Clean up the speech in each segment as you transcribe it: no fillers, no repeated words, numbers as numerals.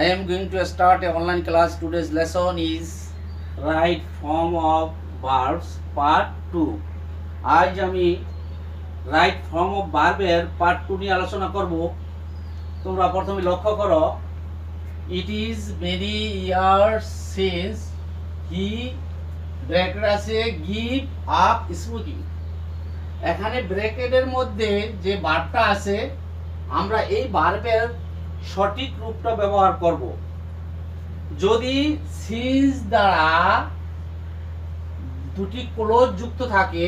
am going to start a online class. Today's lesson is right form of verbs part 2. আজ আমি right form of ভার্বের part 2 নিয়ে আলোচনা করব। তোমরা প্রথমে লক্ষ্য করো, ইট is many years since he bracket আছে গিভ আপ স্মোকিং। এখানে ব্র্যাকেটের মধ্যে যে ভার্বটা আছে আমরা এই ভার্বের সঠিক রূপটা ব্যবহার করব। যদি সিন্স দ্বারা দুটি ক্লোজ যুক্ত থাকে,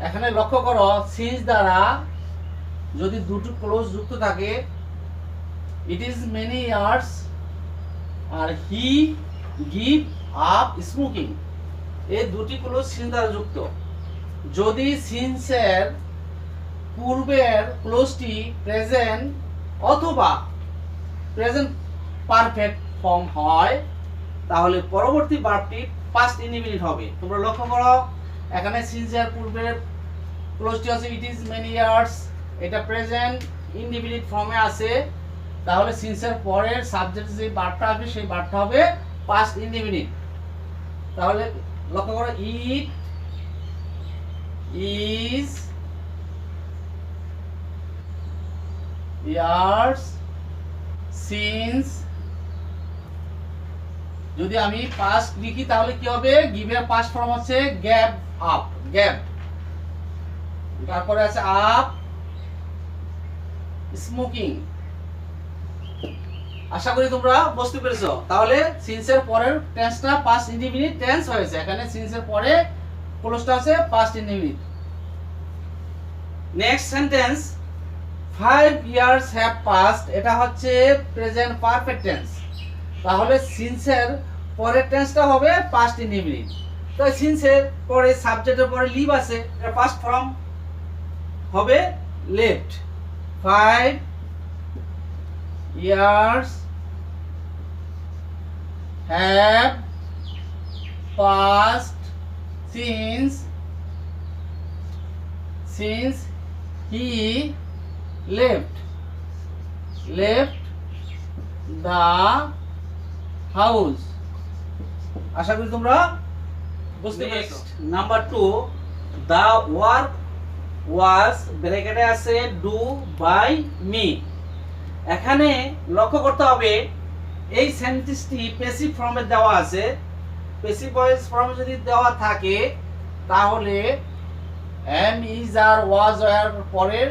এখানে লক্ষ্য করো সিন্স দ্বারা যদি দুটি ক্লোজ যুক্ত থাকে, ইট ইজ মেনি ইয়ার্স আর হি গিভ আপ স্মোকিং, এই দুটি ক্লোজ সিন্স দ্বারা যুক্ত। যদি সিন্সের পূর্বের ক্লোজটি প্রেজেন্ট অথবা প্রেজেন্ট পারফেক্ট ফর্ম হয়, তাহলে পরবর্তী ভার্বটি পাস্ট ইনডিফিনিট হবে। তোমরা লক্ষ্য করো, এখানে সিন্সের পূর্বের ক্লোজটি আছে ইট ইজ মেনি ইয়ার্স, এটা প্রেজেন্ট ইনডিফিনিট ফর্মে আছে, তাহলে সিন্সের পরের সাবজেক্ট যে ভার্বটা হবে সেই ভার্বটা হবে পাস্ট ইনডিফিনিট। তাহলে লক্ষ্য করো, ইট ইজ ইয়ার্স সিন্স, যদি আমি পাস্ট লিখি তাহলে কি হবে, গিভের পাস্ট ফর্ম হচ্ছে গ্যাভ আপ, গ্যাভ, তারপরে আছে আপ স্মোকিং। আশা করি তোমরা বুঝতে পেরেছো। তাহলে সিন্সের পরের টেন্সটা পাস্ট ইনডিফিনিট টেন্স হয়েছে, এখানে সিন্সের পরে ক্লোজটা আছে past indefinite. Next sentence, 5 years have passed, এটা হচ্ছে প্রেজেন্ট পারফেক্ট টেন্স, তাহলে সিন্সের পরের টেন্সটা হবে পাস্ট ইনডিফিনিট। তো সিন্সের পরে সাবজেক্টের পরে লিভ আছে, এটা পাস্ট ফর্ম হবে left. 5 years have passed since he left the house। আশা করি তোমরা বুঝতে পেরেছো। নাম্বার 2, the work was ব্র্যাকেটে আছে ডু বাই মি। এখানে লক্ষ্য করতে হবে এই সেন্টেন্সটি প্যাসিভ ফর্মে দেওয়া আছে। প্যাসিভ ভয়েস ফর্ম যদি দেওয়া থাকে তাহলে এম ইজ আর ওয়াজ এর পরের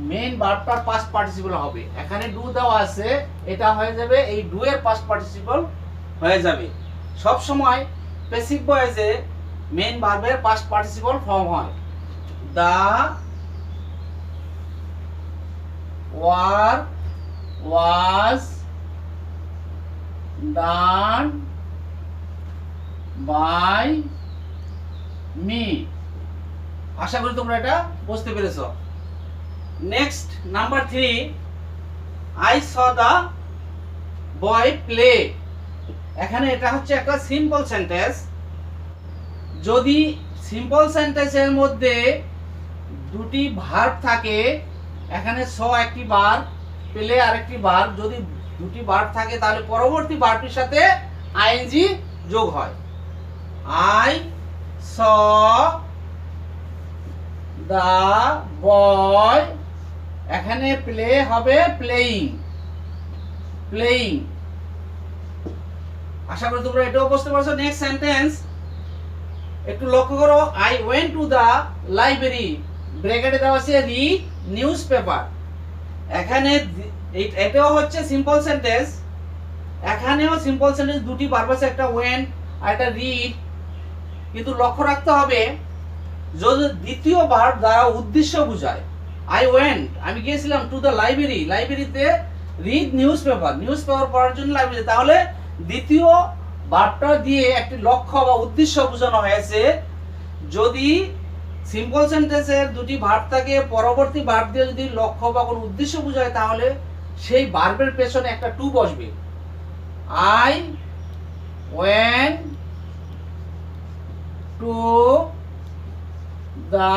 মেইন ভার্বটা পাস্ট পার্টিসিপল হবে। এখানে ডু দেওয়া আছে, এটা হয়ে যাবে এই ডু এর পাস্ট পার্টিসিপল হয়ে যাবে। সব সময় প্যাসিভ ভয়েসে মেইন ভার্বের পাস্ট পার্টিসিপল ফর্ম হয়। The work was done by me. আশা করি তোমরা এটা বুঝতে পেরেছো। Next number 3, I saw the boy play. এখানে এটা হচ্ছে একটা সিম্পল সেন্টেন্স। যদি সিম্পল সেন্টেন্সের মধ্যে দুটি ভার্ব থাকে, এখানে স একটি ভার্ব, প্লে আরেকটি ভার্ব, যদি দুটি ভার্ব থাকে তাহলে পরবর্তী ভার্বটির সাথে আইএনজি যোগ হয়। আই স দা বয়, এখানে প্লে হবে প্লেইং, প্লেইং। আশা করি তোমরা এটাও বুঝতে পারছো। নেক্সট সেন্টেন্স একটু লক্ষ্য করো, I went to the library, ব্র্যাকেটে দেওয়া আছে রিড নিউজ পেপার। এখানে এটাও হচ্ছে সিম্পল সেন্টেন্স, এখানেও সিম্পল সেন্টেন্স, দুটি ভার্ব আছে, একটা ওয়েন্ট আর একটা রিড। কিন্তু লক্ষ্য রাখতে হবে যদি দ্বিতীয় ভার্ব দ্বারা উদ্দেশ্য বোঝায়, আই ওয়েন্ট আমি গিয়েছিলাম টু দ্য লাইব্রেরি, লাইব্রেরিতে read news paper, news paper পড়ার জন্য লাইব্রেরি, তাহলে দ্বিতীয় ভার্বটা দিয়ে একটি লক্ষ্য বা উদ্দেশ্য বোঝানো হয়েছে। যদি সিম্পল সেন্টেন্সের দুটি ভার্ব থাকে, পরবর্তী ভার্ব দিয়ে যদি লক্ষ্য বা কোনো উদ্দেশ্য বোঝায় তাহলে সেই ভার্বের পেছনে একটা টু বসবে। I went to the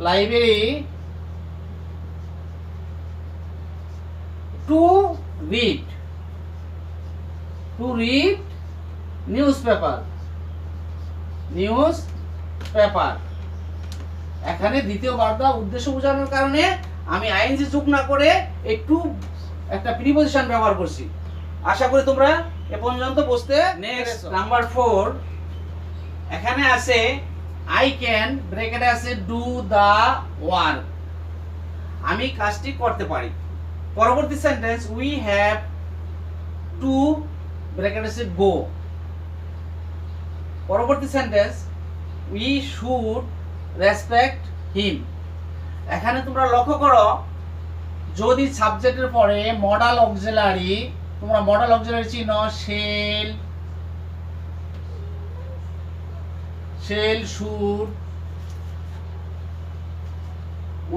library to read, to read news paper, news paper. এখানে দ্বিতীয় বার্তা উদ্দেশ্য বোঝানোর কারণে আমি আইএনজি যোগ না করে একটু একটা প্রিপজিশন ব্যবহার করছি। আশা করি তোমরা এ পর্যন্ত বুঝতে। নেক্সট নাম্বার 4, এখানে আছে আই ক্যান, ব্র্যাকেটে আছে ডু দা ওয়ার্ক, আমি কাজটি করতে পারি। পরবর্তী সেন্টেন্স উই হ্যাভ টু, ব্র্যাকেটে আছে গো। পরবর্তী sentence we should respect him. এখানে তোমরা লক্ষ্য করো, যদি সাবজেক্টের পরে মডাল অক্সিলারি, তোমরা মডাল অক্সিলারি চিনো, shall, shall, should,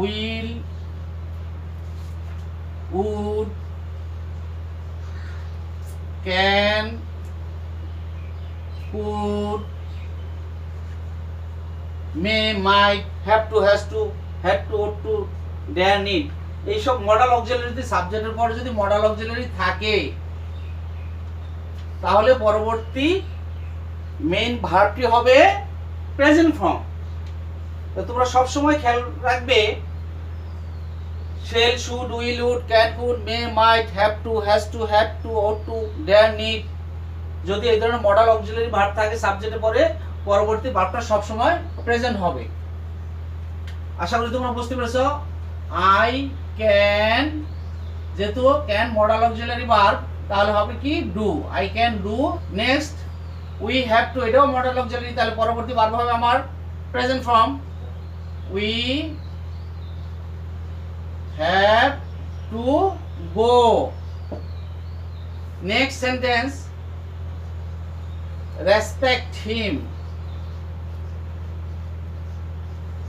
will, would, can, could, may, might, have to, has to, had to, ought to, dare, need, এইসব মডাল অক্সিলারি সাবজেক্টের পরে যদি মডাল অক্সিলারি থাকে তাহলে পরবর্তী মেইন ভার্বটি হবে প্রেজেন্ট ফর্ম। তো তোমরা সব সময় খেয়াল রাখবে, shall, should, will, would, can, could, may, might, have to, has to, had to, ought to, dare, need, যদি এই ধরনের মডাল অক্সিলারি ভার্ব থাকে সাবজেক্টের পরে, পরবর্তী ভার্বটা সব সময় প্রেজেন্ট হবে। আশা করি তোমরা বুঝতে পেরেছো। আই ক্যান, যেহেতু ক্যান মডাল অক্সিলারি ভার্ব, তাহলে হবে কি do, I can do. Next we have to, এটাও মডাল অক্সিলারি, তাহলে পরবর্তী ভার্ব হবে আমার present form, we have to go. Next sentence respect him,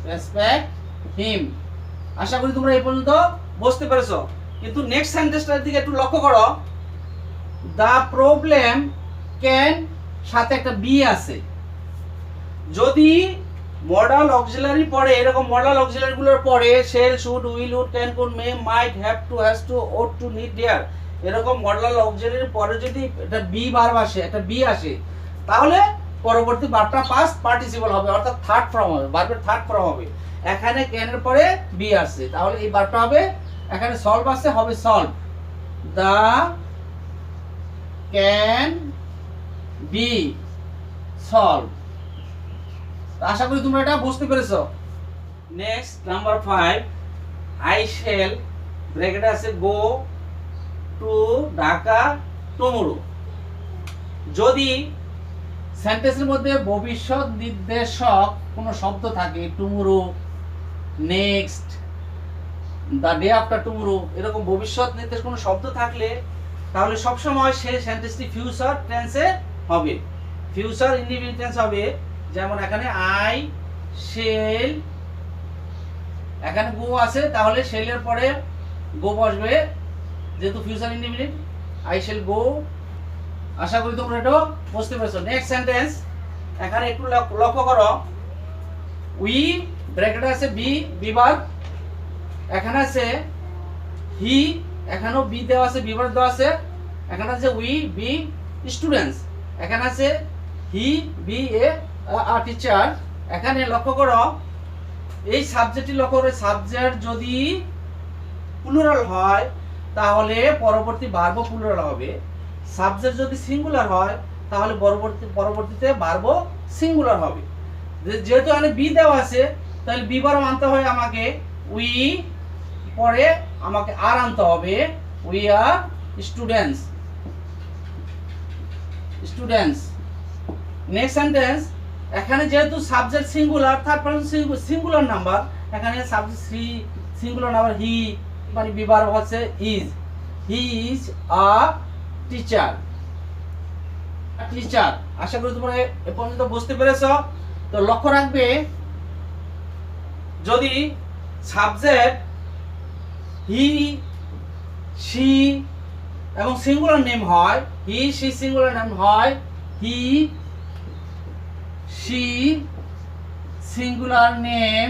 respect him. আশা করি তোমরা এই পর্যন্ত বুঝতে পেরেছো। কিন্তু নেক্সট সেন্টেন্সটার দিকে একটু লক্ষ্য করো, দা প্রবলেম ক্যান, সাথে একটা বি আছে। যদি মডাল অক্সিলারি পরে, এরকম মডাল অক্সিলারি গুলোর পরে shall, should, will, would, can, could, may, might, have to, has to, ought to, need, dare, এরকম মডাল অক্সিলারির পরে যদি একটা বি ভার্ব আসে, একটা বি আসে, তাহলে পরবর্তী ভার্বটা পাস্ট পার্টিসিপল হবে, অর্থাৎ থার্ড ফর্ম হবে, ভার্বের থার্ড ফর্ম হবে। এখানে ক্যানের পরে বি আসছে, তাহলে এই ভার্বটা হবে, এখানে সলভ আসছে, হবে solve, the can be solve. আশা করি তোমরা এটা বুঝতে পেরেছো। নেক্সট নাম্বার 5, আই শেল, ব্র্যাকেটে আছে গো টু ঢাকা টুমরো। যদি সেন্টেন্সের মধ্যে ভবিষ্যৎ নির্দেশক কোনো শব্দ থাকে, tomorrow, next, the day after tomorrow, এরকম ভবিষ্যৎ নির্দেশ কোনো শব্দ থাকলে তাহলে সবসময় সেই সেন্টেন্সটি ফিউচার টেন্সে হবে, ফিউচার ইনডিফিনিট টেন্স হবে। যেমন এখানে আই শেল, এখানে গো আছে, তাহলে শেলের পরে গো বসবে, যেহেতু future indefinite, I shall go. আশা করি তোমরা এটা বুঝতে পেরেছো। নেক্সট সেন্টেন্স, এখানে একটু লক্ষ্য করো, উই, ব্র্যাকেটে আছে বি, বিভাগ, এখানে আছে হি, এখানেও বি দেওয়া আছে, বিভাগ দেওয়া আছে, এখানে আছে উই, বি স্টুডেন্টস, এখানে আছে হি, বি এ টিচার। এখানে লক্ষ্য করো, এই সাবজেক্টটি লক্ষ্য করে, সাবজেক্ট যদি প্লুরাল হয় তাহলে পরবর্তী ভার্ব প্লুরাল হবে, সাবজেক্ট যদি সিঙ্গুলার হয় তাহলে পরবর্তীতে ভার্ব সিঙ্গুলার হবে। যেহেতু এখানে বি দেওয়া আছে, তাহলে বি ভার্ব আনতে হয় আমাকে, উই, পরে আমাকে আর আনতে হবে, we are students, students. Next sentence, এখানে যেহেতু subject singular, third person singular number, এখানে সাবজেক্ট সিঙ্গুলার নাম্বার হি, মানে বি ভার্ব হচ্ছে is, he is a teacher, teacher. আশা করি তোমরা এ পর্যন্ত বুঝতে পেরেছো। তো লক্ষ্য রাখবে, যদি সাবজেক্ট হি, সি এবং সিঙ্গুলার নেম হয়, হি, সি সিঙ্গুলার নেম হয়, he, she singular name,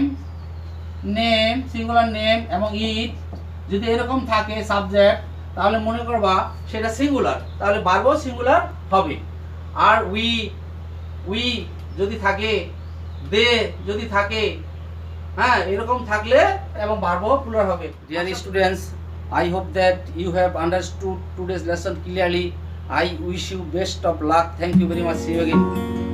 singular name এবং ইট যদি এরকম থাকে সাবজেক্ট, তাহলে মনে করবা সেটা সিঙ্গুলার, তাহলে ভার্বও সিঙ্গুলার হবে। আর উই যদি থাকে, দে যদি থাকে, হ্যাঁ এরকম থাকলে এবং ভার্বও প্লুরাল হবে। Dear students, I hope that you have understood today's lesson clearly. I wish you best of luck. Thank you very much. See you again.